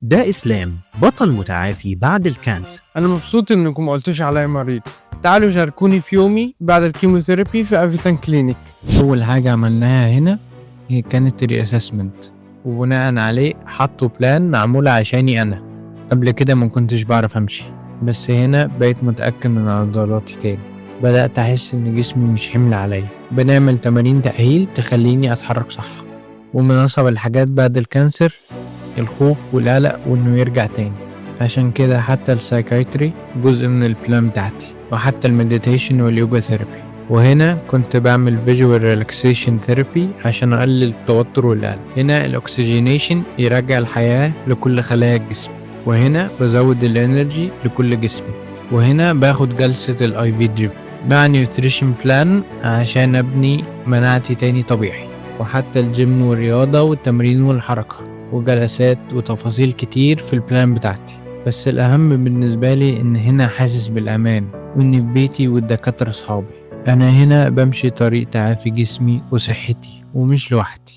ده إسلام، بطل متعافي بعد الكانسر. أنا مبسوط إنكم ما قلتوش عليا مريض. تعالوا شاركوني في يومي بعد الكيموثيرابي في أفيثان كلينيك. أول حاجة عملناها هنا هي كانت الريأسسمنت، وبناء عليه حطوا بلان معمولة عشاني أنا. قبل كده ما كنتش بعرف أمشي، بس هنا بقيت متأكد من عضلاتي تاني. بدأت أحس إن جسمي مش حمل عليا. بنعمل تمارين تأهيل تخليني أتحرك صح. ومن أصعب الحاجات بعد الكانسر الخوف والقلق وإنه يرجع تاني. عشان كده حتى السايكايتري جزء من البلان بتاعتي، وحتى المديتيشن واليوجا ثيرابي. وهنا كنت بعمل فيجوال ريلاكسيشن ثيرابي عشان أقلل التوتر والقلق. هنا الأكسجينيشن يرجع الحياة لكل خلايا الجسم، وهنا بزود الانرجي لكل جسمي، وهنا باخد جلسة الاي في دريب مع نيوتريشن بلان عشان أبني مناعتي تاني طبيعي. وحتى الجيم والرياضة والتمرين والحركة وجلسات وتفاصيل كتير في البلان بتاعتي. بس الأهم بالنسبة لي إن هنا حاسس بالأمان، وإني في بيتي والدكاترة صحابي. أنا هنا بمشي طريق تعافي جسمي وصحتي ومش لوحدي.